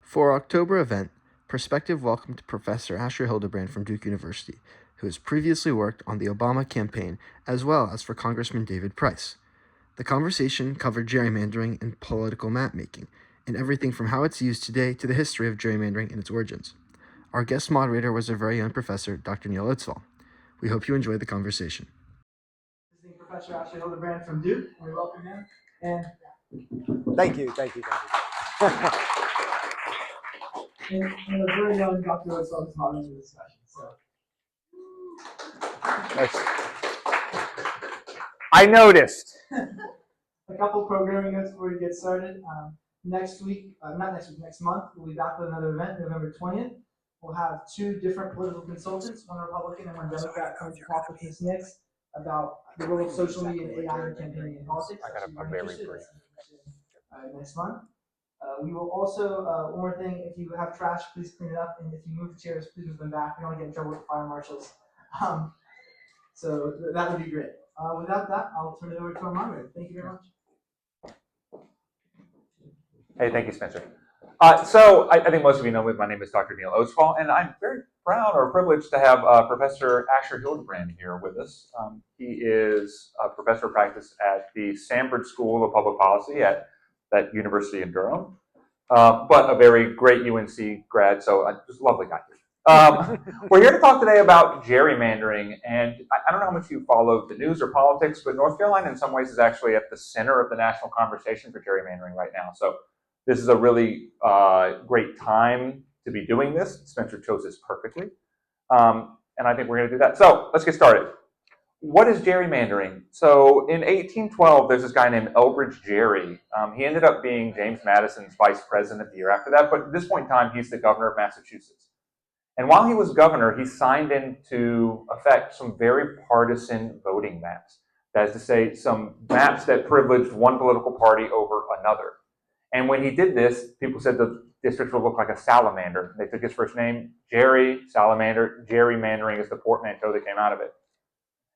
For our October event, Perspective welcomed Professor Asher Hildebrand from Duke University, who has previously worked on the Obama campaign as well as for Congressman David Price. The conversation covered gerrymandering and political map making, and everything from how it's used today to the history of gerrymandering and its origins. Our guest moderator was our very own professor, Dr. Neil Oatsvall. We hope you enjoyed the conversation. Visiting Professor Asher Hildebrand from Duke. We welcome him. And Thank you. and a very young Dr. Oatsvall is moderating the discussion. So I noticed. a couple programming notes before we get started. Next month, we'll be back with another event, November 20th. We'll have two different political consultants, one Republican and one Democrat, coming to talk with Ms. Nix about the role of social media and AI in campaigning and politics. I got a very brief. Next month. We will also, one more thing, if you have trash, please clean it up. And if you move chairs, please move them back. We don't want to get in trouble with fire marshals. So that would be great. Without that, I'll turn it over to our moderator. Thank you very much. Hey, thank you, Spencer. So I think most of you know me. My name is Dr. Neil Oatsvall, and I'm very proud or privileged to have Professor Asher Hildebrand here with us. He is a professor of practice at the Sanford School of Public Policy at that university in Durham, but a very great UNC grad, so just a lovely guy. We're here to talk today about gerrymandering, and I don't know how much you follow the news or politics, but North Carolina in some ways is actually at the center of the national conversation for gerrymandering right now. So this is a really great time to be doing this. Spencer chose this perfectly, and I think we're going to do that. So let's get started. What is gerrymandering? So in 1812, there's this guy named Elbridge Gerry. He ended up being James Madison's vice president the year after that, but at this point in time, he's the governor of Massachusetts. And while he was governor, he signed into effect some very partisan voting maps. That is to say, some maps that privileged one political party over another. And when he did this, people said the districts would look like a salamander. They took his first name, Gerry, salamander. Gerrymandering is the portmanteau that came out of it.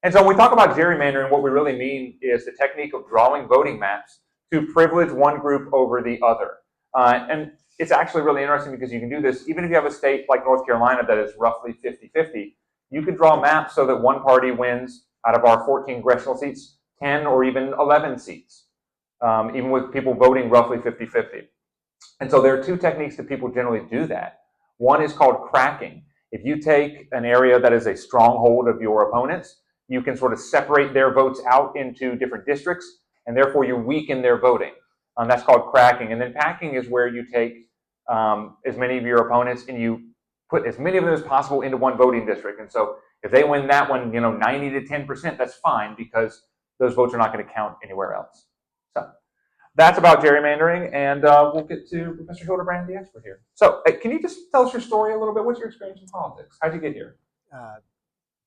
And so when we talk about gerrymandering, what we really mean is the technique of drawing voting maps to privilege one group over the other. And it's actually really interesting because you can do this even if you have a state like North Carolina that is roughly 50-50. You can draw maps so that one party wins out of our 14 congressional seats, 10 or even 11 seats, even with people voting roughly 50-50. And so there are two techniques that people generally do that. One is called cracking. If you take an area that is a stronghold of your opponents, you can sort of separate their votes out into different districts, and therefore you weaken their voting. That's called cracking. And then packing is where you take as many of your opponents and you put as many of them as possible into one voting district. And so if they win that one, 90 to 10%, that's fine because those votes are not going to count anywhere else. So that's about gerrymandering, and we'll get to Professor Hildebrand, the expert here. So can you just tell us your story a little bit? What's your experience in politics? How'd you get here?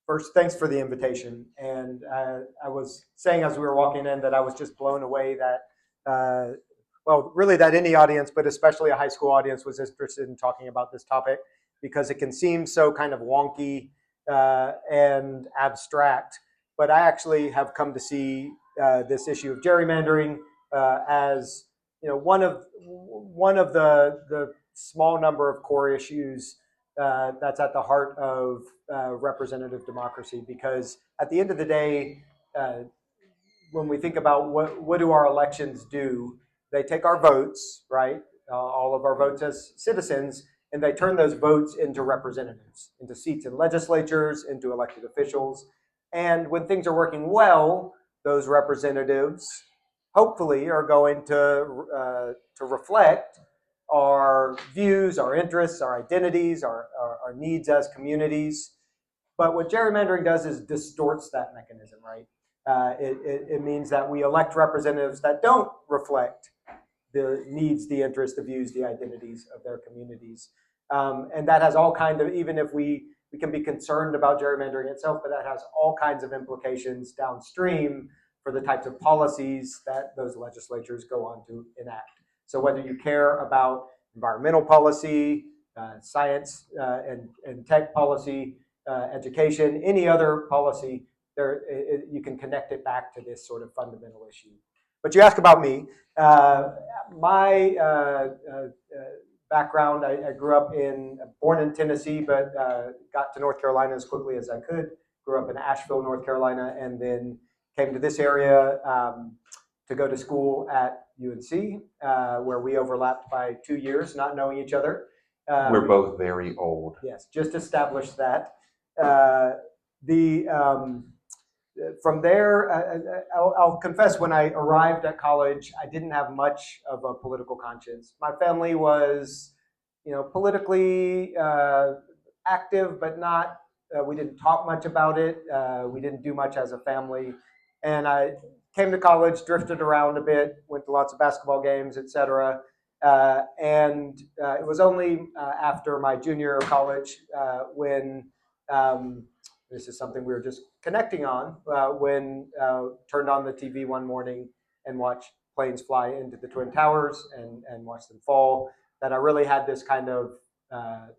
First, thanks for the invitation. And I was saying as we were walking in that I was just blown away that, well, really that any audience, but especially a high school audience, was interested in talking about this topic because it can seem so kind of wonky and abstract. But I actually have come to see this issue of gerrymandering as one of the small number of core issues that's at the heart of representative democracy, because at the end of the day, when we think about what do our elections do, they take our votes, right? All of our votes as citizens, and they turn those votes into representatives, into seats in legislatures, into elected officials. And when things are working well, those representatives hopefully are going to reflect our views, our interests, our identities, our needs as communities. But what gerrymandering does is distorts that mechanism, right? It means that we elect representatives that don't reflect the needs, the interests, the views, the identities of their communities. And that has all kinds of, even if we can be concerned about gerrymandering itself, but that has all kinds of implications downstream for the types of policies that those legislatures go on to enact. So whether you care about environmental policy, science and tech policy, education, any other policy, you can connect it back to this sort of fundamental issue. But you ask about me. Back background. I grew up born in Tennessee, but got to North Carolina as quickly as I could. Grew up in Asheville, North Carolina, and then came to this area to go to school at UNC, where we overlapped by 2 years, not knowing each other. We're both very old. Yes, just established that. From there, I'll confess, when I arrived at college, I didn't have much of a political conscience. My family was, politically active, but not. We didn't talk much about it. We didn't do much as a family, and I came to college, drifted around a bit, went to lots of basketball games, etc. And it was only after my junior year of college when this is something we were just connecting on when turned on the TV one morning and watched planes fly into the Twin Towers and watched them fall, that I really had this kind of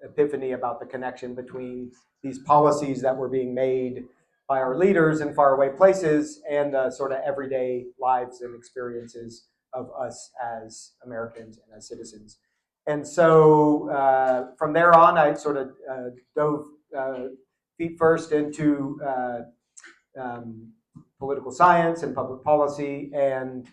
epiphany about the connection between these policies that were being made by our leaders in faraway places and sort of everyday lives and experiences of us as Americans and as citizens. And so from there on, I sort of dove feet first into political science and public policy. And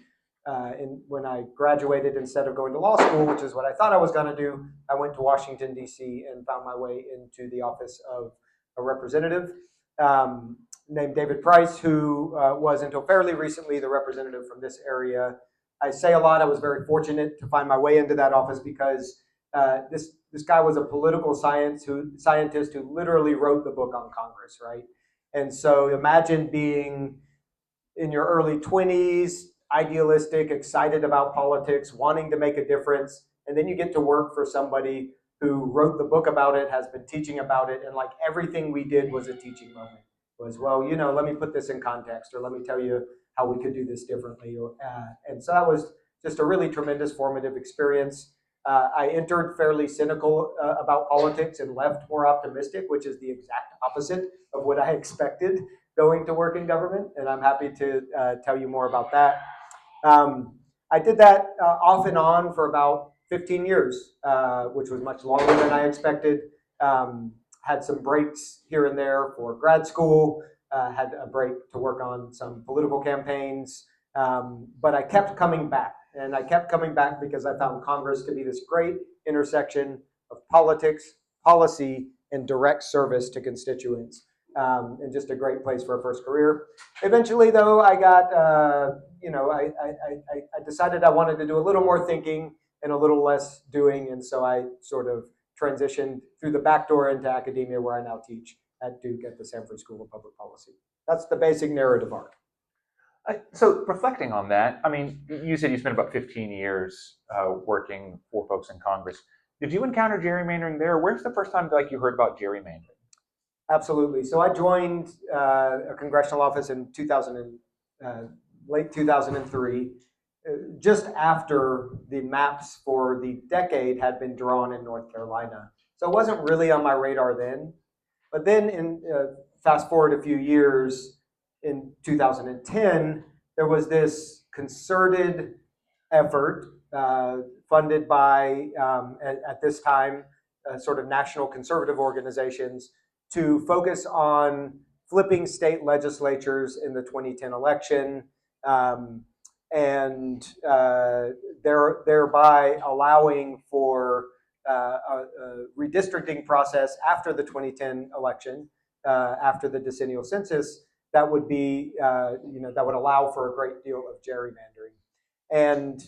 when I graduated, instead of going to law school, which is what I thought I was going to do, I went to Washington, D.C. and found my way into the office of a representative named David Price, who was until fairly recently the representative from this area. I say a lot. I was very fortunate to find my way into that office because this guy was a political scientist who literally wrote the book on Congress, right? And so imagine being in your early 20s, idealistic, excited about politics, wanting to make a difference, and then you get to work for somebody who wrote the book about it, has been teaching about it, and like everything we did was a teaching moment. It was, well, let me put this in context, or let me tell you how we could do this differently. And so that was just a really tremendous formative experience. I entered fairly cynical about politics and left more optimistic, which is the exact opposite of what I expected going to work in government. And I'm happy to tell you more about that. I did that off and on for about 15 years, which was much longer than I expected. Had some breaks here and there for grad school, had a break to work on some political campaigns, but I kept coming back. And I kept coming back because I found Congress to be this great intersection of politics, policy, and direct service to constituents, and just a great place for a first career. Eventually, though, I got, I decided I wanted to do a little more thinking and a little less doing, and so I sort of transitioned through the back door into academia, where I now teach at Duke at the Sanford School of Public Policy. That's the basic narrative arc. So reflecting on that, I mean, you said you spent about 15 years working for folks in Congress. Did you encounter gerrymandering there? Where's the first time you heard about gerrymandering? Absolutely. So I joined a congressional office in late 2003, just after the maps for the decade had been drawn in North Carolina. So it wasn't really on my radar then. But then fast forward a few years, in 2010, there was this concerted effort funded by, at this time, sort of national conservative organizations to focus on flipping state legislatures in the 2010 election, and thereby allowing for a redistricting process after the 2010 election, after the decennial census, that would be, that would allow for a great deal of gerrymandering. And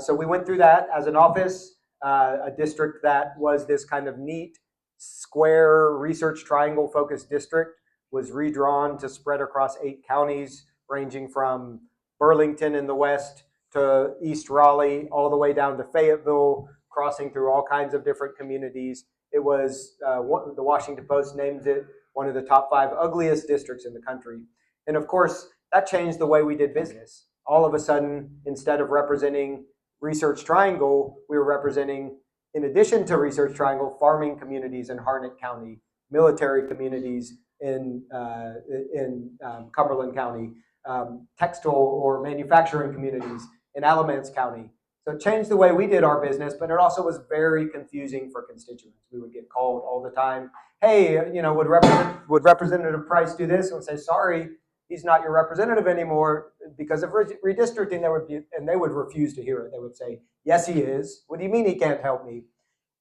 so we went through that as an office, a district that was this kind of neat, square, research triangle focused district was redrawn to spread across 8 counties, ranging from Burlington in the west to East Raleigh, all the way down to Fayetteville, crossing through all kinds of different communities. It was, the Washington Post names it one of the top 5 ugliest districts in the country. And of course, that changed the way we did business. All of a sudden, instead of representing Research Triangle, we were representing, in addition to Research Triangle, farming communities in Harnett County, military communities in Cumberland County, textile or manufacturing communities in Alamance County. So it changed the way we did our business, but it also was very confusing for constituents. We would get called all the time. Hey, would Representative Price do this? And we'd say, sorry, he's not your representative anymore because of redistricting. They would refuse to hear it. They would say, yes, he is. What do you mean he can't help me?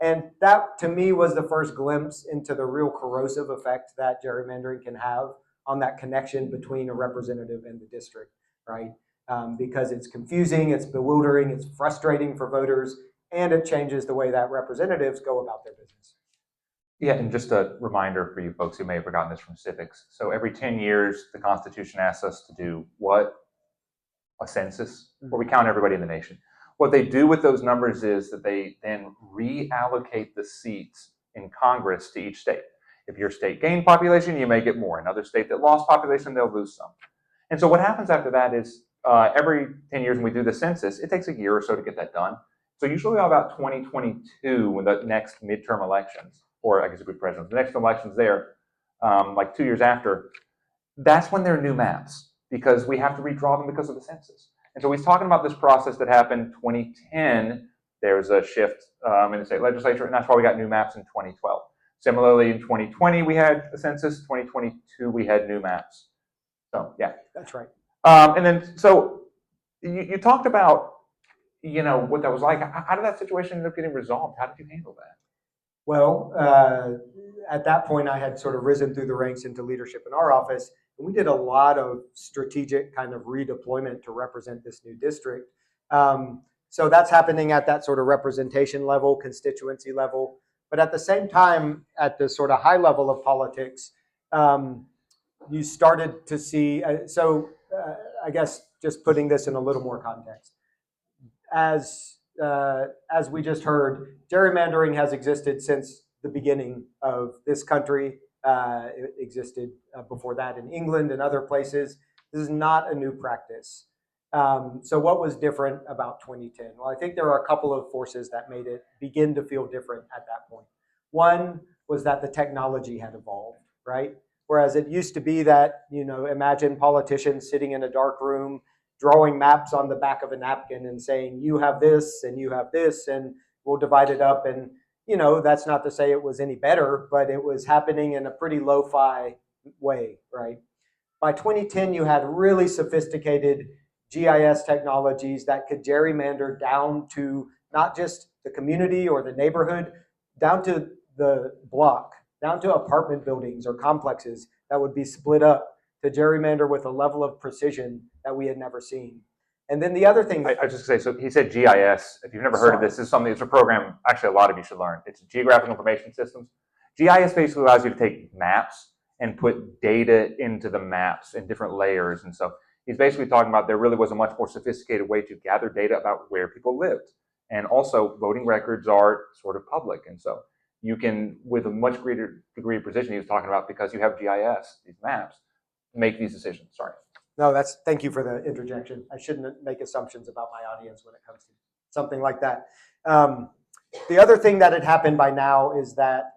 And that, to me, was the first glimpse into the real corrosive effect that gerrymandering can have on that connection between a representative and the district, right? Because it's confusing, it's bewildering, it's frustrating for voters, and it changes the way that representatives go about their business. Yeah, and just a reminder for you folks who may have forgotten this from civics. So every 10 years, the Constitution asks us to do what? A census, where we count everybody in the nation. What they do with those numbers is that they then reallocate the seats in Congress to each state. If your state gained population, you may get more. Another state that lost population, they'll lose some. And so what happens after that is every 10 years when we do the census, it takes a year or so to get that done. So usually about 2022, when the next midterm elections, or I guess it would be presidential, the next elections there, like 2 years after, that's when there are new maps because we have to redraw them because of the census. And so he's talking about this process that happened 2010. There's a shift in the state legislature, and that's why we got new maps in 2012. Similarly, in 2020, we had a census. 2022, we had new maps. So, yeah. That's right. And then, so you talked about, what that was like. How did that situation end up getting resolved? How did you handle that? Well, at that point, I had sort of risen through the ranks into leadership in our office, and we did a lot of strategic kind of redeployment to represent this new district. So that's happening at that sort of representation level, constituency level. But at the same time, at the sort of high level of politics, you started to see, I guess just putting this in a little more context. As we just heard, gerrymandering has existed since the beginning of this country. It existed before that in England and other places. This is not a new practice. So what was different about 2010? Well, I think there are a couple of forces that made it begin to feel different at that point. One was that the technology had evolved, right? Whereas it used to be that, imagine politicians sitting in a dark room, drawing maps on the back of a napkin and saying, you have this and you have this, and we'll divide it up. And, that's not to say it was any better, but it was happening in a pretty lo-fi way, right? By 2010, you had really sophisticated GIS technologies that could gerrymander down to not just the community or the neighborhood, down to the block, down to apartment buildings or complexes that would be split up to gerrymander with a level of precision that we had never seen. And then the other thing, I was just going to say, so he said GIS. If you've never heard of this, it's a program actually a lot of you should learn. It's Geographic Information Systems. GIS basically allows you to take maps and put data into the maps in different layers. And so he's basically talking about there really was a much more sophisticated way to gather data about where people lived. And also voting records are sort of public. And so you can, with a much greater degree of precision, he was talking about, because you have GIS, these maps, make these decisions. Sorry. No, thank you for the interjection. I shouldn't make assumptions about my audience when it comes to something like that. The other thing that had happened by now is that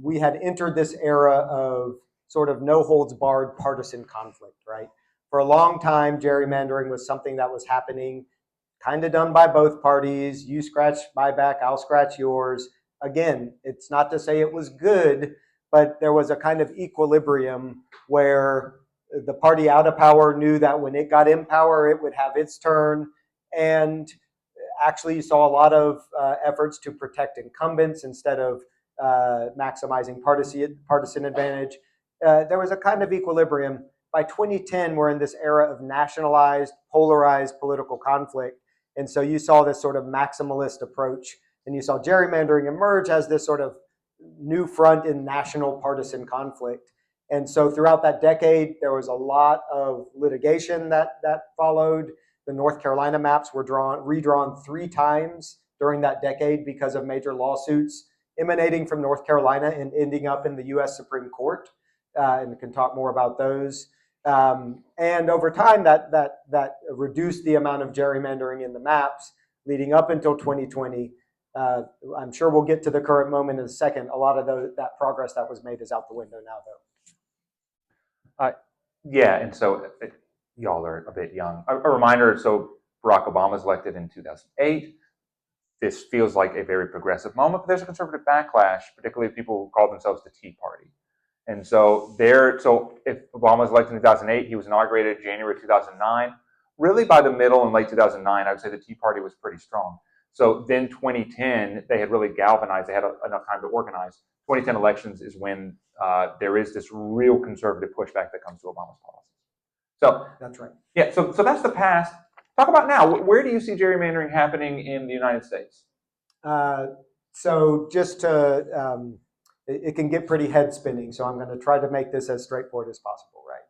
we had entered this era of sort of no holds barred partisan conflict, right? For a long time, gerrymandering was something that was happening, kind of done by both parties. You scratch my back, I'll scratch yours. Again, it's not to say it was good, but there was a kind of equilibrium where the party out of power knew that when it got in power, it would have its turn. And actually, you saw a lot of efforts to protect incumbents instead of maximizing partisan advantage. There was a kind of equilibrium. By 2010, we're in this era of nationalized, polarized political conflict. And so you saw this sort of maximalist approach, and you saw gerrymandering emerge as this sort of new front in national partisan conflict. And so throughout that decade, there was a lot of litigation that followed. The North Carolina maps were redrawn 3 times during that decade because of major lawsuits emanating from North Carolina and ending up in the U.S. Supreme Court. And we can talk more about those. And over time, that reduced the amount of gerrymandering in the maps leading up until 2020. I'm sure we'll get to the current moment in a second. A lot of that progress that was made is out the window now, though. Yeah, and so y'all are a bit young. A reminder, so Barack Obama is elected in 2008. This feels like a very progressive moment, but there's a conservative backlash, particularly people who call themselves the Tea Party. And so if Obama was elected in 2008, he was inaugurated January 2009. Really by the middle and late 2009, I would say the Tea Party was pretty strong. So then 2010, they had really galvanized. They had enough time to organize. 2010 elections is when there is this real conservative pushback that comes to Obama's policies. So That's right. Yeah, so that's the past. Talk about now. Where do you see gerrymandering happening in the United States? So just to, it can get pretty head spinning. So I'm going to try to make this as straightforward as possible, right?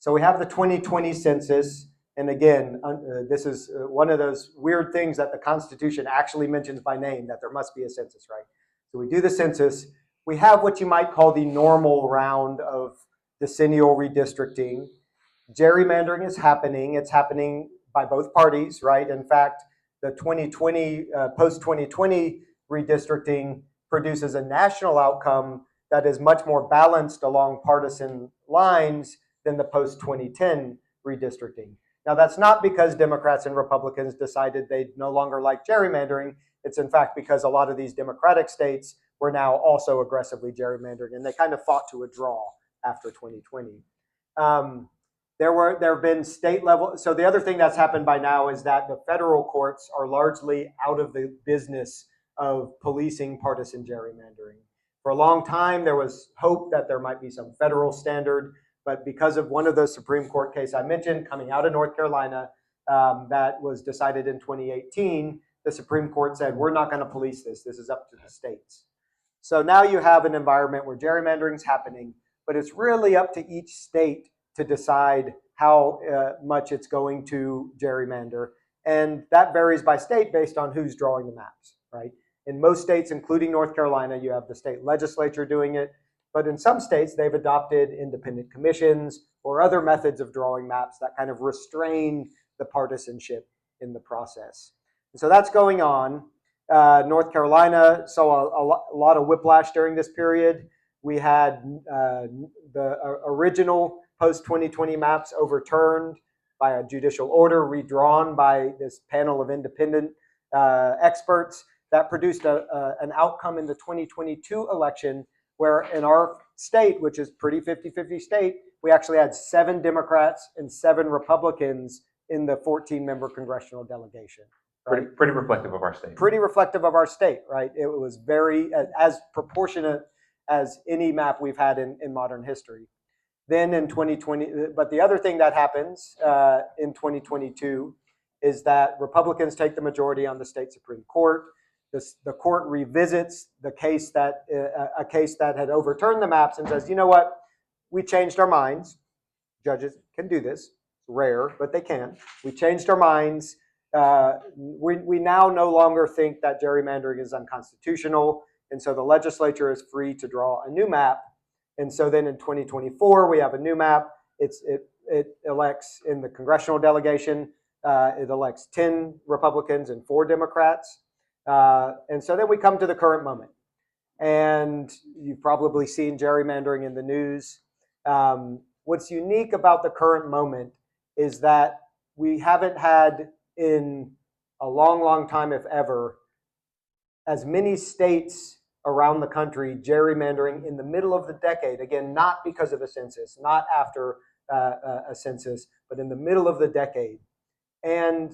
So we have the 2020 census. And again, this is one of those weird things that the Constitution actually mentions by name, that there must be a census, right? So we do the census. We have what you might call the normal round of decennial redistricting. Gerrymandering is happening. It's happening by both parties, right? In fact, the 2020, post-2020 redistricting produces a national outcome that is much more balanced along partisan lines than the post-2010 redistricting. Now, that's not because Democrats and Republicans decided they no longer like gerrymandering. It's in fact because a lot of these Democratic states were now also aggressively gerrymandering, and they kind of fought to a draw after 2020. There have been state level. So the other thing that's happened by now is that the federal courts are largely out of the business of policing partisan gerrymandering. For a long time, there was hope that there might be some federal standard, but because of one of those Supreme Court cases I mentioned coming out of North Carolina that was decided in 2018, the Supreme Court said, we're not going to police this. This is up to the states. So now you have an environment where gerrymandering is happening, but it's really up to each state to decide how much it's going to gerrymander. And that varies by state based on who's drawing the maps, right? In most states, including North Carolina, you have the state legislature doing it. But in some states, they've adopted independent commissions or other methods of drawing maps that kind of restrain the partisanship in the process. And so that's going on. North Carolina saw a lot of whiplash during this period. We had the original post-2020 maps overturned by a judicial order, redrawn by this panel of independent experts that produced an outcome in the 2022 election where in our state, which is pretty 50-50 state, we actually had 7 Democrats and 7 Republicans in the 14-member congressional delegation. Right? Pretty reflective of our state. Pretty reflective of our state, right? It was very as proportionate as any map we've had in modern history. Then in 2020, but the other thing that happens in 2022 is that Republicans take the majority on the state Supreme Court. The court revisits a case that had overturned the maps and says, you know what, we changed our minds. Judges can do this. It's rare, but they can. We changed our minds. We now no longer think that gerrymandering is unconstitutional, and so the legislature is free to draw a new map. And so then in 2024, we have a new map. It elects in the congressional delegation, it elects 10 Republicans and 4 Democrats. And so then we come to the current moment. And you've probably seen gerrymandering in the news. What's unique about the current moment is that we haven't had in a long, long time, if ever, as many states around the country gerrymandering in the middle of the decade. Again, not because of a census, not after a census, but in the middle of the decade. And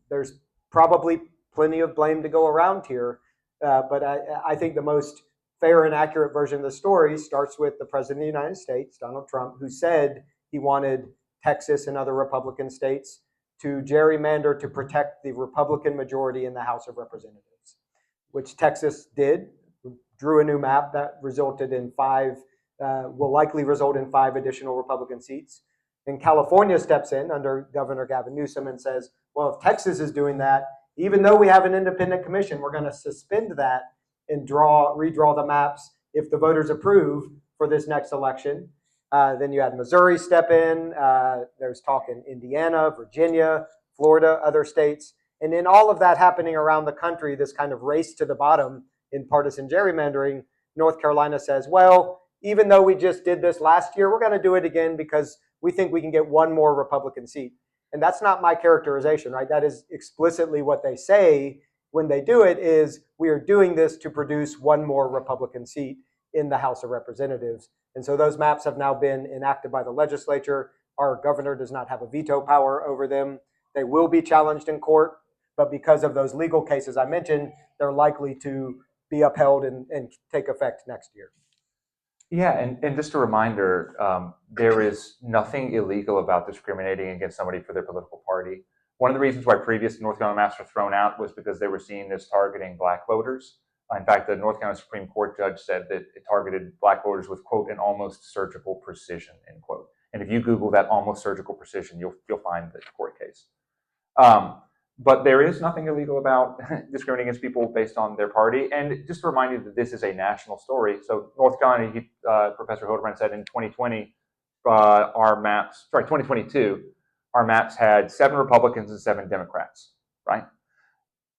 there's probably plenty of blame to go around here. But I think the most fair and accurate version of the story starts with the President of the United States, Donald Trump, who said he wanted Texas and other Republican states to gerrymander to protect the Republican majority in the House of Representatives, which Texas did, drew a new map that resulted in 5, will likely result in 5 additional Republican seats. And California steps in under Governor Gavin Newsom and says, well, if Texas is doing that, even though we have an independent commission, we're going to suspend that and redraw the maps if the voters approve for this next election. Then you had Missouri step in. There's talk in Indiana, Virginia, Florida, other states. And in all of that happening around the country, this kind of race to the bottom in partisan gerrymandering, North Carolina says, well, even though we just did this last year, we're going to do it again because we think we can get 1 more Republican seat. And that's not my characterization, right? That is explicitly what they say when they do it, is we are doing this to produce one more Republican seat in the House of Representatives. And so those maps have now been enacted by the legislature. Our governor does not have a veto power over them. They will be challenged in court, but because of those legal cases I mentioned, they're likely to be upheld and take effect next year. Yeah, and just a reminder, there is nothing illegal about discriminating against somebody for their political party. One of the reasons why previous North Carolina maps were thrown out was because they were seen as targeting black voters. In fact, the North Carolina Supreme Court judge said that it targeted black voters with, quote, an almost surgical precision, end quote. And if you Google that almost surgical precision, you'll find the court case. But there is nothing illegal about discriminating against people based on their party. And just to remind you that this is a national story. So North Carolina, Professor Hildebrand said in 2020, 2022, our maps had 7 Republicans and 7 Democrats, right?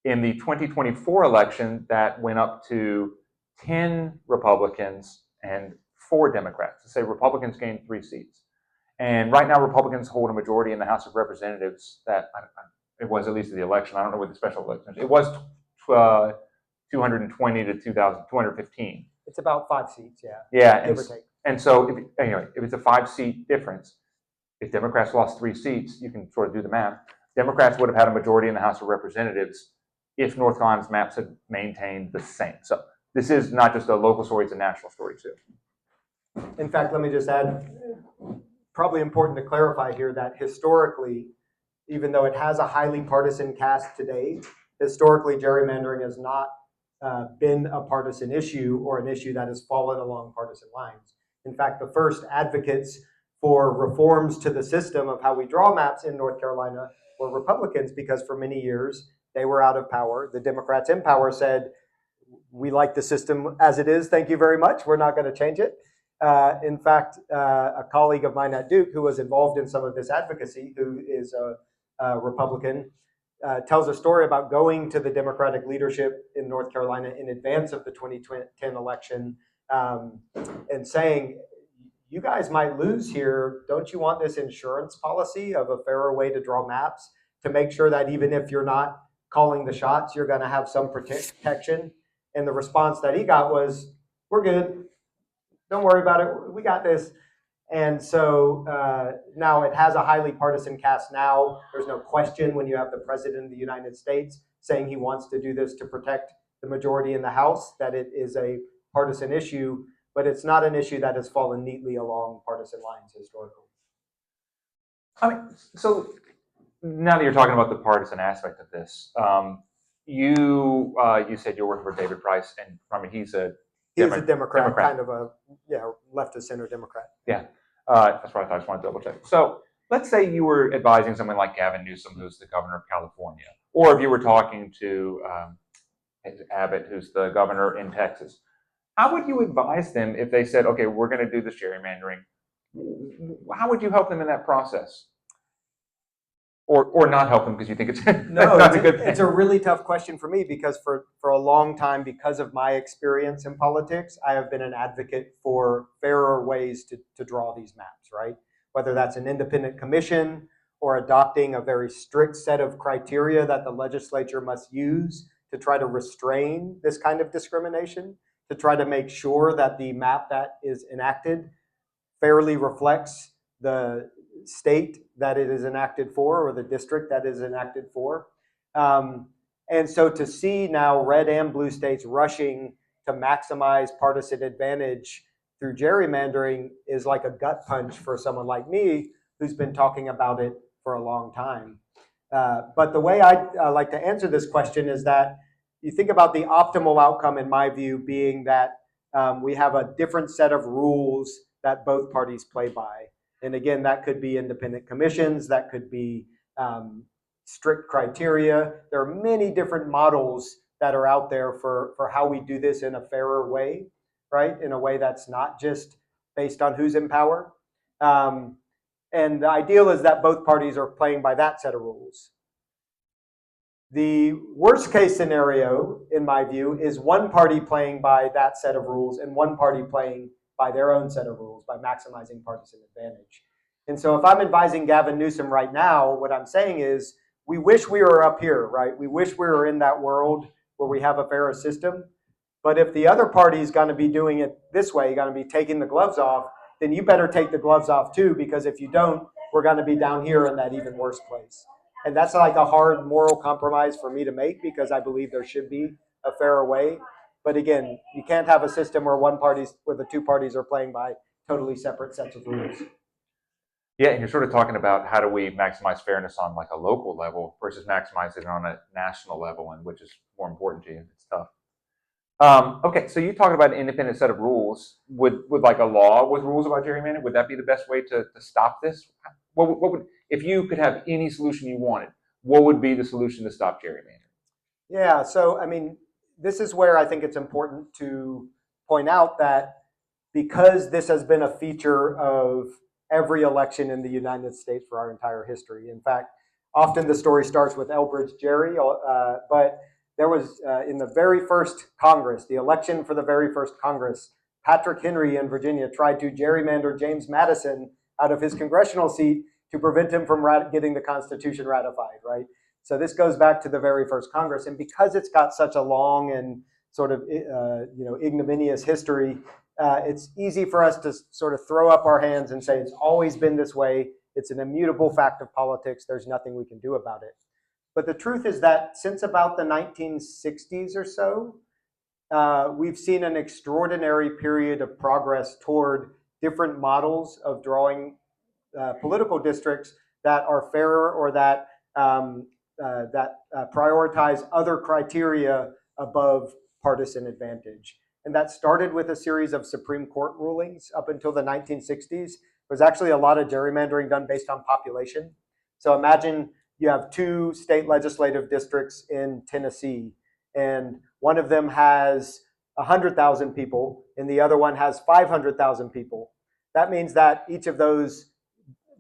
In the 2024 election, that went up to 10 Republicans and 4 Democrats. So say Republicans gained 3 seats. And right now, Republicans hold a majority in the House of Representatives. It was at least in the election. I don't know what the special election is. It was 220 to 215. It's about 5 seats, yeah. Yeah, give or take. And so if it's a 5-seat difference, if Democrats lost 3 seats, you can sort of do the math. Democrats would have had a majority in the House of Representatives if North Carolina's maps had maintained the same. So this is not just a local story, it's a national story too. In fact, let me just add, probably important to clarify here that historically, even though it has a highly partisan cast today, historically gerrymandering has not been a partisan issue or an issue that has fallen along partisan lines. In fact, the first advocates for reforms to the system of how we draw maps in North Carolina were Republicans, because for many years they were out of power. The Democrats in power said, we like the system as it is, thank you very much, we're not going to change it. In fact, a colleague of mine at Duke who was involved in some of this advocacy, who is a Republican, tells a story about going to the Democratic leadership in North Carolina in advance of the 2010 election and saying, you guys might lose here. Don't you want this insurance policy of a fairer way to draw maps to make sure that even if you're not calling the shots, you're going to have some protection? And the response that he got was, we're good. Don't worry about it. We got this. And so now it has a highly partisan cast now. There's no question when you have the President of the United States saying he wants to do this to protect the majority in the House, that it is a partisan issue, but it's not an issue that has fallen neatly along partisan lines historically. I mean, so now that you're talking about the partisan aspect of this, you said you're working for David Price, and I mean he's a Democrat, kind of a left of center Democrat. Yeah, that's what I thought. I just wanted to double check. So let's say you were advising someone like Gavin Newsom, who's the governor of California, or if you were talking to Abbott, who's the governor in Texas. How would you advise them if they said, okay, we're going to do this gerrymandering? How would you help them in that process? Or not help them because you think it's not a good thing? It's a really tough question for me, because for a long time, because of my experience in politics, I have been an advocate for fairer ways to draw these maps, right? Whether that's an independent commission or adopting a very strict set of criteria that the legislature must use to try to restrain this kind of discrimination, to try to make sure that the map that is enacted fairly reflects the state that it is enacted for, or the district that is enacted for. And so to see now red and blue states rushing to maximize partisan advantage through gerrymandering is like a gut punch for someone like me who's been talking about it for a long time. But the way I like to answer this question is that you think about the optimal outcome, in my view, being that we have a different set of rules that both parties play by. And again, that could be independent commissions, that could be strict criteria. There are many different models that are out there for how we do this in a fairer way, right? In a way that's not just based on who's in power. And the ideal is that both parties are playing by that set of rules. The worst case scenario, in my view, is one party playing by that set of rules and one party playing by their own set of rules, by maximizing partisan advantage. And so if I'm advising Gavin Newsom right now, what I'm saying is we wish we were up here, right? We wish we were in that world where we have a fairer system. But if the other party is going to be doing it this way, going to be taking the gloves off, then you better take the gloves off too, because if you don't, we're going to be down here in that even worse place. And that's like a hard moral compromise for me to make, because I believe there should be a fairer way. But again, you can't have a system where the two parties are playing by totally separate sets of rules. Yeah, and you're sort of talking about how do we maximize fairness on like a local level versus maximize it on a national level, and which is more important to you. It's tough. Okay, so you talked about an independent set of rules. Would like a law with rules about gerrymandering, would that be the best way to stop this? What would, if you could have any solution you wanted, what would be the solution to stop gerrymandering? Yeah, so I mean, this is where I think it's important to point out that because this has been a feature of every election in the United States for our entire history. In fact, often the story starts with Elbridge Gerry, but there was in the very first Congress, the election for the very first Congress, Patrick Henry in Virginia tried to gerrymander James Madison out of his congressional seat to prevent him from getting the Constitution ratified, right? So this goes back to the very first Congress. And because it's got such a long and sort of ignominious history, it's easy for us to sort of throw up our hands and say it's always been this way. It's an immutable fact of politics. There's nothing we can do about it. But the truth is that since about the 1960s or so, we've seen an extraordinary period of progress toward different models of drawing political districts that are fairer or that prioritize other criteria above partisan advantage. And that started with a series of Supreme Court rulings up until the 1960s. There was actually a lot of gerrymandering done based on population. So imagine you have two state legislative districts in Tennessee, and one of them has 100,000 people, and the other one has 500,000 people. That means that each of those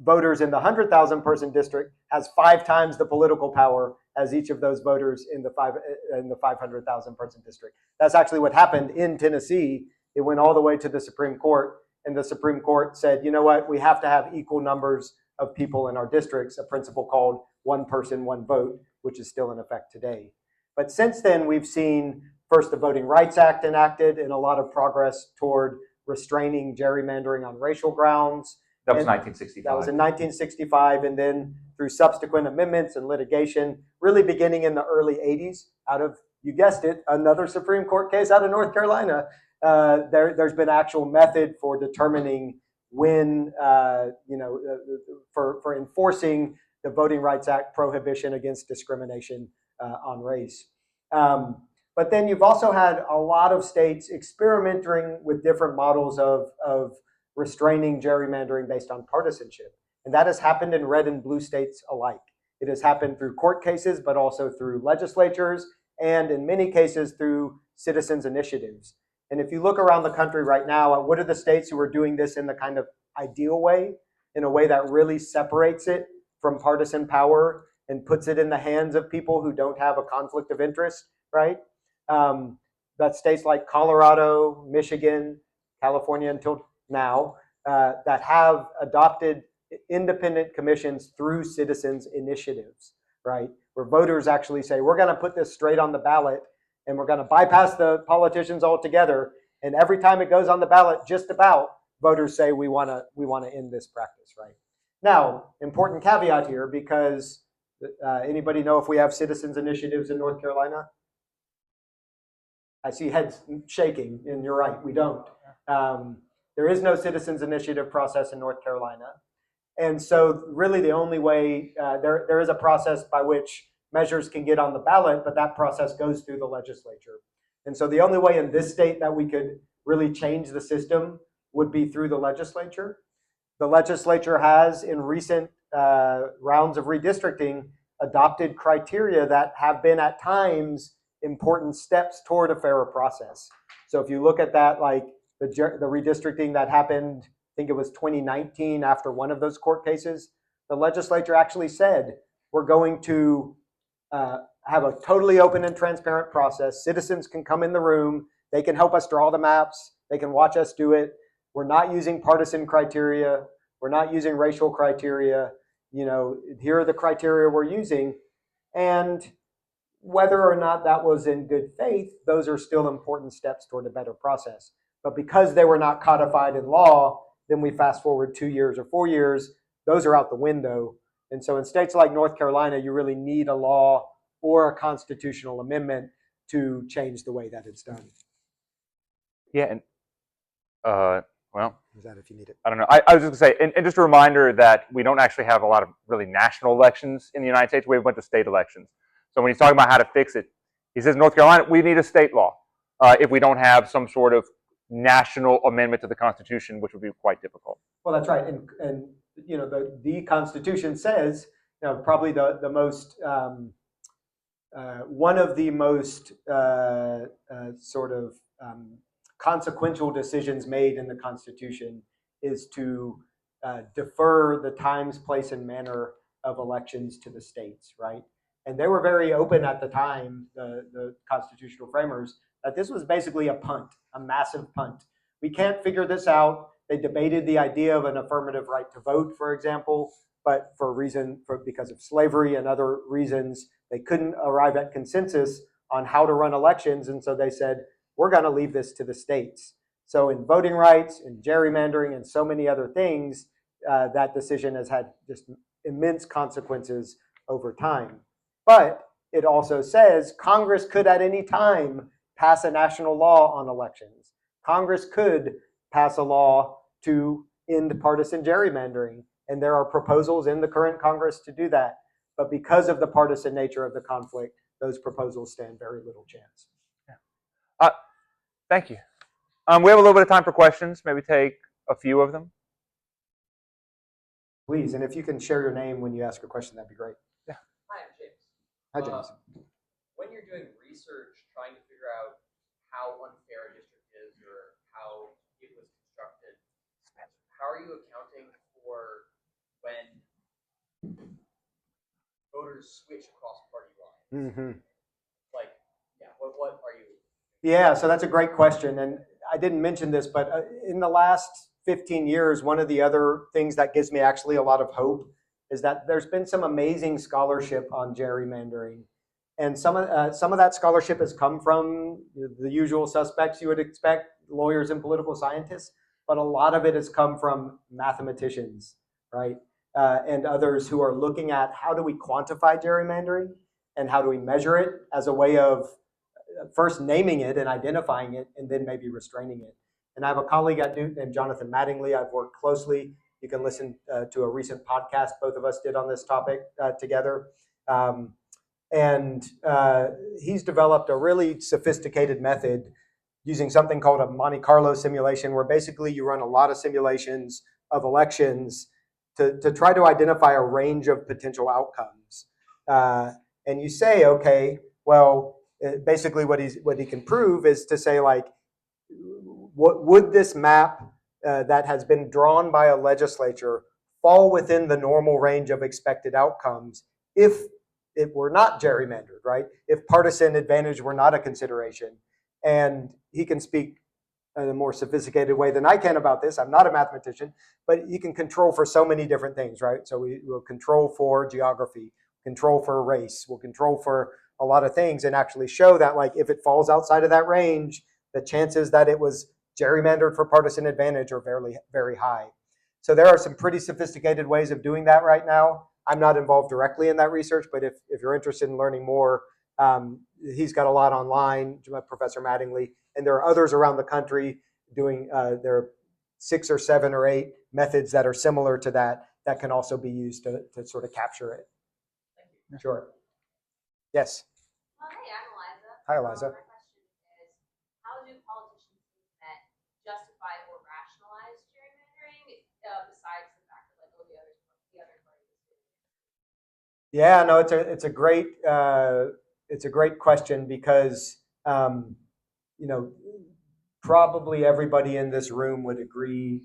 voters in the 100,000 person district has 5 times the political power as each of those voters in the 500,000 person district. That's actually what happened in Tennessee. It went all the way to the Supreme Court, and the Supreme Court said, you know what, we have to have equal numbers of people in our districts, a principle called one person, one vote, which is still in effect today. But since then, we've seen first the Voting Rights Act enacted and a lot of progress toward restraining gerrymandering on racial grounds. That was 1965. That was in 1965, and then through subsequent amendments and litigation, really beginning in the early 80s, out of, you guessed it, another Supreme Court case out of North Carolina, there's been actual method for determining when, for enforcing the Voting Rights Act prohibition against discrimination on race. But then you've also had a lot of states experimenting with different models of restraining gerrymandering based on partisanship. And that has happened in red and blue states alike. It has happened through court cases, but also through legislatures, and in many cases through citizens' initiatives. And if you look around the country right now, what are the states who are doing this in the kind of ideal way, in a way that really separates it from partisan power and puts it in the hands of people who don't have a conflict of interest, right? That's states like Colorado, Michigan, California until now, that have adopted independent commissions through citizens' initiatives, right? Where voters actually say, we're going to put this straight on the ballot and we're going to bypass the politicians altogether. And every time it goes on the ballot, just about, voters say we want to end this practice, right? Now, important caveat here, because anybody know if we have citizens' initiatives in North Carolina? I see heads shaking, and you're right, we don't. There is no citizens' initiative process in North Carolina. And so really the only way, there is a process by which measures can get on the ballot, but that process goes through the legislature. And so the only way in this state that we could really change the system would be through the legislature. The legislature has, in recent rounds of redistricting, adopted criteria that have been at times important steps toward a fairer process. So if you look at that, like the redistricting that happened, I think it was 2019 after one of those court cases, the legislature actually said, we're going to have a totally open and transparent process. Citizens can come in the room. They can help us draw the maps. They can watch us do it. We're not using partisan criteria. We're not using racial criteria. Here are the criteria we're using. And whether or not that was in good faith, those are still important steps toward a better process. But because they were not codified in law, then we fast forward 2 years or 4 years, those are out the window. And so in states like North Carolina, you really need a law or a constitutional amendment to change the way that it's done. Yeah, and well, Is that if you need it? I don't know. I was just going to say, and just a reminder that we don't actually have a lot of really national elections in the United States. We have a bunch of state elections. So when he's talking about how to fix it, he says North Carolina, we need a state law if we don't have some sort of national amendment to the Constitution, which would be quite difficult. Well, that's right. And the Constitution says, probably the most, one of the most sort of consequential decisions made in the Constitution is to defer the times, place, and manner of elections to the states, right? And they were very open at the time, the constitutional framers, that this was basically a punt, a massive punt. We can't figure this out. They debated the idea of an affirmative right to vote, for example, but because of slavery and other reasons, they couldn't arrive at consensus on how to run elections. And so they said, we're going to leave this to the states. So in voting rights, in gerrymandering, and so many other things, that decision has had just immense consequences over time. But it also says Congress could at any time pass a national law on elections. Congress could pass a law to end partisan gerrymandering. And there are proposals in the current Congress to do that. But because of the partisan nature of the conflict, those proposals stand very little chance. Thank you. We have a little bit of time for questions. Maybe take a few of them. Please, and if you can share your name when you ask a question, that'd be great. Yeah. Hi, I'm James. Hi, James. When you're doing research, trying to figure out how unfair a district is or how it was constructed, how are you accounting for when voters switch across party lines? Mm-hmm. What are you? Yeah, so that's a great question. And I didn't mention this, but in the last 15 years, one of the other things that gives me actually a lot of hope is that there's been some amazing scholarship on gerrymandering. And some of that scholarship has come from the usual suspects you would expect, lawyers and political scientists, but a lot of it has come from mathematicians, right? And others who are looking at how do we quantify gerrymandering and how do we measure it as a way of first naming it and identifying it and then maybe restraining it. And I have a colleague at Duke named Jonathan Mattingly. I've worked closely. You can listen to a recent podcast both of us did on this topic together. And he's developed a really sophisticated method using something called a Monte Carlo simulation, where basically you run a lot of simulations of elections to try to identify a range of potential outcomes. And you say, okay, well, basically what he can prove is to say, like, what would this map that has been drawn by a legislature fall within the normal range of expected outcomes if it were not gerrymandered, right? If partisan advantage were not a consideration. And he can speak in a more sophisticated way than I can about this. I'm not a mathematician, but you can control for so many different things, right? So we will control for geography, control for race, we'll control for a lot of things and actually show that, like, if it falls outside of that range, the chances that it was gerrymandered for partisan advantage are very, very high. So there are some pretty sophisticated ways of doing that right now. I'm not involved directly in that research, but if you're interested in learning more, he's got a lot online, Professor Mattingly, and there are others around the country doing, there are 6 or 7 or 8 methods that are similar to that can also be used to sort of capture it. Thank you. Sure. Yes. Well, hey, I'm Eliza. Hi, Eliza. My question is, how do politicians think that justify or rationalize gerrymandering besides the fact that, like, the other party is doing it? Yeah, no, it's a great question because probably everybody in this room would agree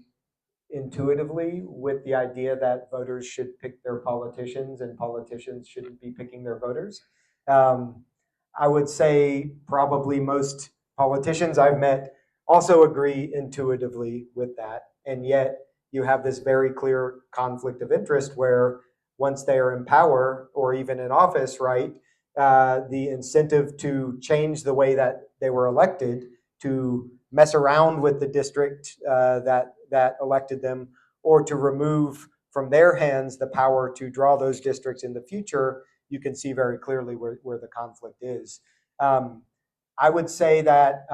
intuitively with the idea that voters should pick their politicians and politicians shouldn't be picking their voters. I would say probably most politicians I've met also agree intuitively with that. And yet you have this very clear conflict of interest where once they are in power or even in office, right, the incentive to change the way that they were elected, to mess around with the district that elected them, or to remove from their hands the power to draw those districts in the future, you can see very clearly where the conflict is. I would say that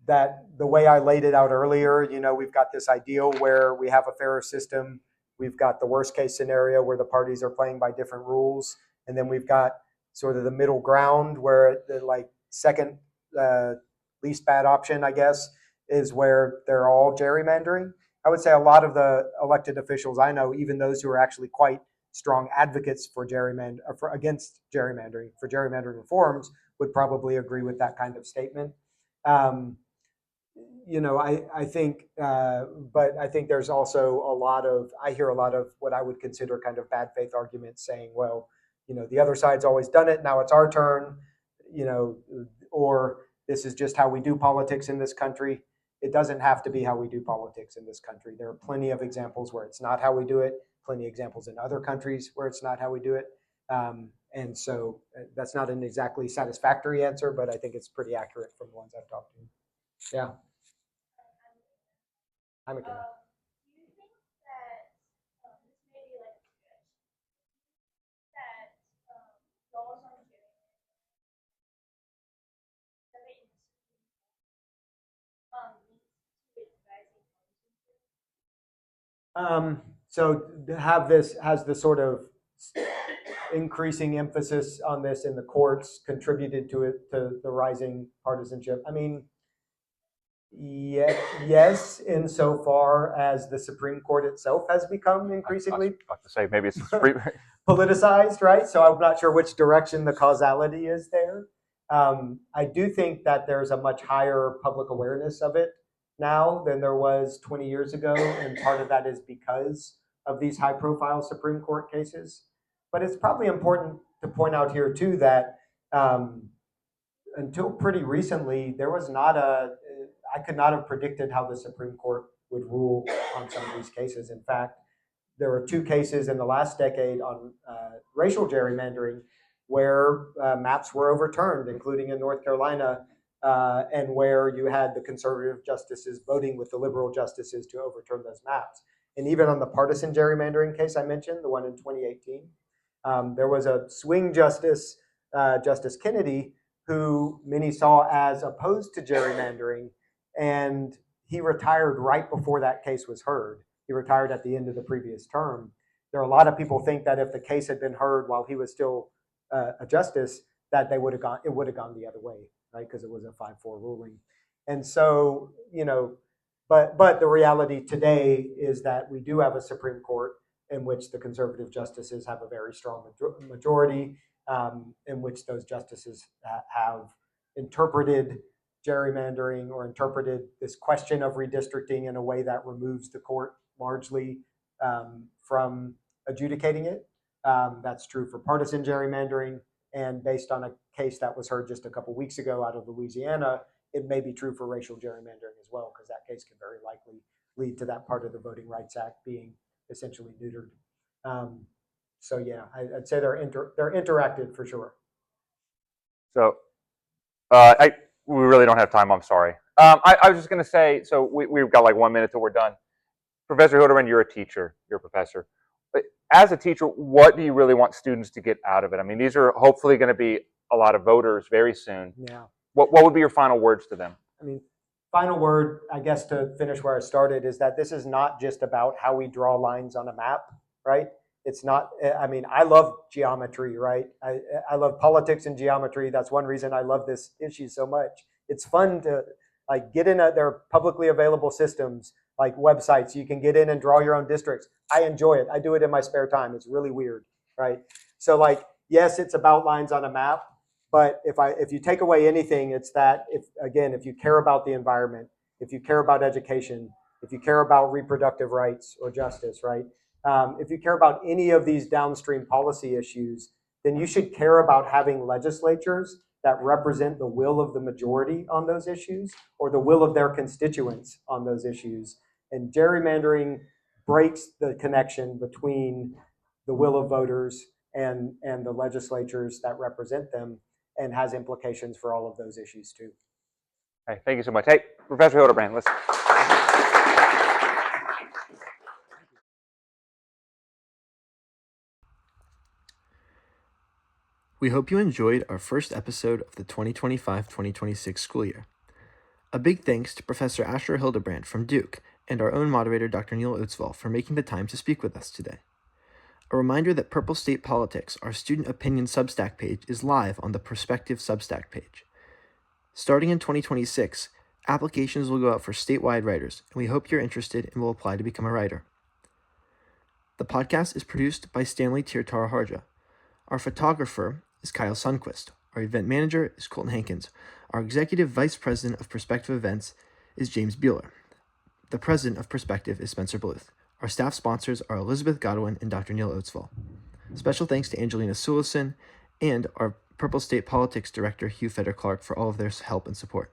that the way I laid it out earlier, we've got this ideal where we have a fairer system. We've got the worst case scenario where the parties are playing by different rules. And then we've got sort of the middle ground where the second least bad option, I guess, is where they're all gerrymandering. I would say a lot of the elected officials I know, even those who are actually quite strong advocates for against gerrymandering, for gerrymandering reforms, would probably agree with that kind of statement. I think, but I think there's also I hear a lot of what I would consider kind of bad faith arguments saying, well, the other side's always done it, now it's our turn, or this is just how we do politics in this country. It doesn't have to be how we do politics in this country. There are plenty of examples where it's not how we do it, plenty of examples in other countries where it's not how we do it. And so that's not an exactly satisfactory answer, but I think it's pretty accurate from the ones I've talked to. Yeah. I'm a kid. Do you think that this may be like a stretch? That laws on gerrymandering that they needs to advising So has the sort of increasing emphasis on this in the courts contributed to the rising partisanship? I mean, yes, insofar as the Supreme Court itself has become increasingly I was about to say maybe it's politicized, right? So I'm not sure which direction the causality is there. I do think that there's a much higher public awareness of it now than there was 20 years ago, and part of that is because of these high-profile Supreme Court cases. But it's probably important to point out here too that until pretty recently, I could not have predicted how the Supreme Court would rule on some of these cases. In fact, there were 2 cases in the last decade on racial gerrymandering where maps were overturned, including in North Carolina, and where you had the conservative justices voting with the liberal justices to overturn those maps. And even on the partisan gerrymandering case I mentioned, the one in 2018, there was a swing justice, Justice Kennedy, who many saw as opposed to gerrymandering, and he retired right before that case was heard. He retired at the end of the previous term. There are a lot of people think that if the case had been heard while he was still a justice, that it would have gone the other way, right? Because it was a 5-4 ruling. And so, but the reality today is that we do have a Supreme Court in which the conservative justices have a very strong majority, in which those justices have interpreted gerrymandering or interpreted this question of redistricting in a way that removes the court largely from adjudicating it. That's true for partisan gerrymandering, and based on a case that was heard just a couple weeks ago out of Louisiana, it may be true for racial gerrymandering as well, because that case can very likely lead to that part of the Voting Rights Act being essentially neutered. So yeah, I'd say they're interacted for sure. So we really don't have time. I'm sorry. I was just going to say, so we've got like 1 minute till we're done. Professor Hildebrand, you're a teacher. You're a professor. But as a teacher, what do you really want students to get out of it? I mean, these are hopefully going to be a lot of voters very soon. Yeah. What would be your final words to them? I mean, final word, I guess, to finish where I started, is that this is not just about how we draw lines on a map, right? It's not, I mean, I love geometry, right? I love politics and geometry. That's one reason I love this issue so much. It's fun to get in there are publicly available systems like websites. You can get in and draw your own districts. I enjoy it. I do it in my spare time. It's really weird, right? So yes, it's about lines on a map, but if you take away anything, it's that if you care about the environment, if you care about education, if you care about reproductive rights or justice, right? If you care about any of these downstream policy issues, then you should care about having legislatures that represent the will of the majority on those issues, or the will of their constituents on those issues. And gerrymandering breaks the connection between the will of voters and the legislatures that represent them, and has implications for all of those issues too. Hey, thank you so much. Hey, Professor Hildebrand, listen. We hope you enjoyed our first episode of the 2025-2026 school year. A big thanks to Professor Asher Hildebrand from Duke and our own moderator, Dr. Neil Oatsvall, for making the time to speak with us today. A reminder that Purple State Politics, our student opinion Substack page, is live on the Perspective Substack page. Starting in 2026, applications will go out for statewide writers, and we hope you're interested and will apply to become a writer. The podcast is produced by Stanley Tirtara-Harja. Our photographer is Kyle Sundquist. Our event manager is Colton Hankins. Our executive vice president of Perspective Events is James Bueller. The president of Perspective is Spencer Bluth. Our staff sponsors are Elizabeth Godwin and Dr. Neil Oatsvall. Special thanks to Angelina Sulison and our Purple State Politics Director, Hugh Feder-Clark, for all of their help and support.